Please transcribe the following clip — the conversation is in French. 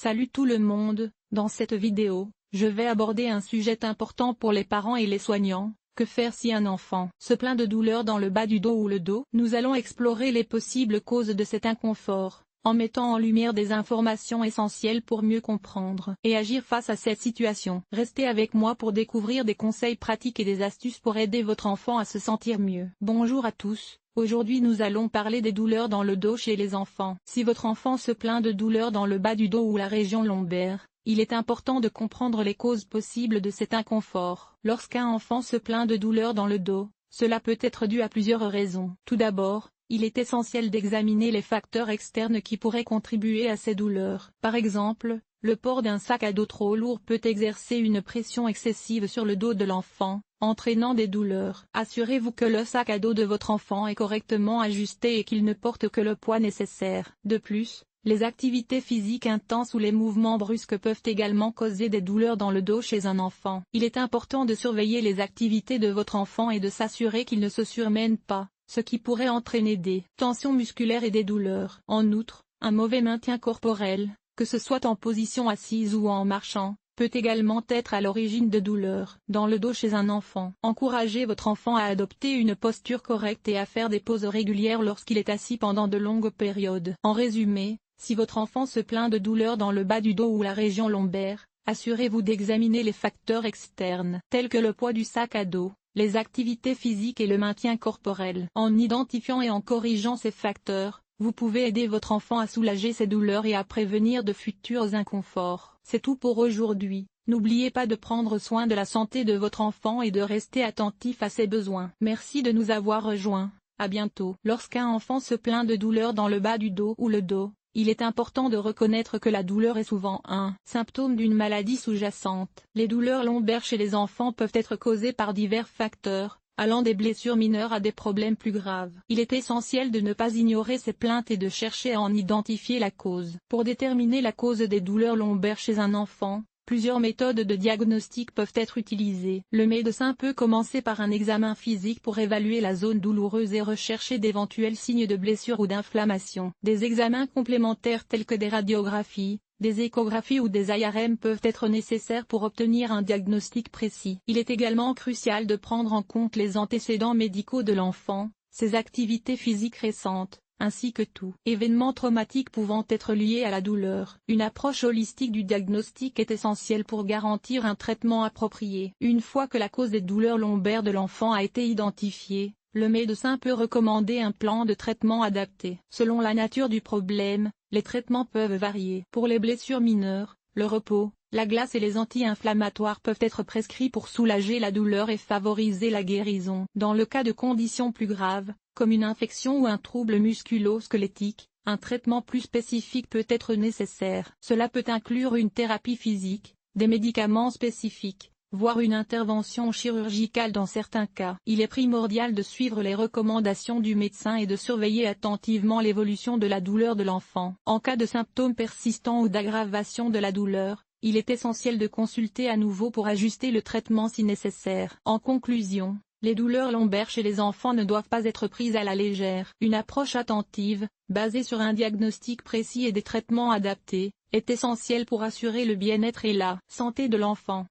Salut tout le monde, dans cette vidéo, je vais aborder un sujet important pour les parents et les soignants. Que faire si un enfant se plaint de douleur dans le bas du dos ou le dos? Nous allons explorer les possibles causes de cet inconfort, en mettant en lumière des informations essentielles pour mieux comprendre et agir face à cette situation. Restez avec moi pour découvrir des conseils pratiques et des astuces pour aider votre enfant à se sentir mieux. Bonjour à tous. Aujourd'hui nous allons parler des douleurs dans le dos chez les enfants. Si votre enfant se plaint de douleurs dans le bas du dos ou la région lombaire, il est important de comprendre les causes possibles de cet inconfort. Lorsqu'un enfant se plaint de douleurs dans le dos, cela peut être dû à plusieurs raisons. Tout d'abord, il est essentiel d'examiner les facteurs externes qui pourraient contribuer à ces douleurs. Par exemple, le port d'un sac à dos trop lourd peut exercer une pression excessive sur le dos de l'enfant, entraînant des douleurs. Assurez-vous que le sac à dos de votre enfant est correctement ajusté et qu'il ne porte que le poids nécessaire. De plus, les activités physiques intenses ou les mouvements brusques peuvent également causer des douleurs dans le dos chez un enfant. Il est important de surveiller les activités de votre enfant et de s'assurer qu'il ne se surmène pas, ce qui pourrait entraîner des tensions musculaires et des douleurs. En outre, un mauvais maintien corporel, que ce soit en position assise ou en marchant, peut également être à l'origine de douleurs dans le dos chez un enfant. Encouragez votre enfant à adopter une posture correcte et à faire des pauses régulières lorsqu'il est assis pendant de longues périodes. En résumé, si votre enfant se plaint de douleurs dans le bas du dos ou la région lombaire, assurez-vous d'examiner les facteurs externes, tels que le poids du sac à dos, les activités physiques et le maintien corporel. En identifiant et en corrigeant ces facteurs, vous pouvez aider votre enfant à soulager ses douleurs et à prévenir de futurs inconforts. C'est tout pour aujourd'hui. N'oubliez pas de prendre soin de la santé de votre enfant et de rester attentif à ses besoins. Merci de nous avoir rejoints. À bientôt. Lorsqu'un enfant se plaint de douleurs dans le bas du dos ou le dos, il est important de reconnaître que la douleur est souvent un symptôme d'une maladie sous-jacente. Les douleurs lombaires chez les enfants peuvent être causées par divers facteurs, allant des blessures mineures à des problèmes plus graves. Il est essentiel de ne pas ignorer ces plaintes et de chercher à en identifier la cause. Pour déterminer la cause des douleurs lombaires chez un enfant, plusieurs méthodes de diagnostic peuvent être utilisées. Le médecin peut commencer par un examen physique pour évaluer la zone douloureuse et rechercher d'éventuels signes de blessure ou d'inflammation. Des examens complémentaires tels que des radiographies, des échographies ou des IRM peuvent être nécessaires pour obtenir un diagnostic précis. Il est également crucial de prendre en compte les antécédents médicaux de l'enfant, ses activités physiques récentes, ainsi que tout événement traumatique pouvant être lié à la douleur. Une approche holistique du diagnostic est essentielle pour garantir un traitement approprié. Une fois que la cause des douleurs lombaires de l'enfant a été identifiée, le médecin peut recommander un plan de traitement adapté. Selon la nature du problème, les traitements peuvent varier. Pour les blessures mineures, le repos, la glace et les anti-inflammatoires peuvent être prescrits pour soulager la douleur et favoriser la guérison. Dans le cas de conditions plus graves, comme une infection ou un trouble musculo-squelettique, un traitement plus spécifique peut être nécessaire. Cela peut inclure une thérapie physique, des médicaments spécifiques, voire une intervention chirurgicale dans certains cas. Il est primordial de suivre les recommandations du médecin et de surveiller attentivement l'évolution de la douleur de l'enfant. En cas de symptômes persistants ou d'aggravation de la douleur, il est essentiel de consulter à nouveau pour ajuster le traitement si nécessaire. En conclusion, les douleurs lombaires chez les enfants ne doivent pas être prises à la légère. Une approche attentive, basée sur un diagnostic précis et des traitements adaptés, est essentielle pour assurer le bien-être et la santé de l'enfant.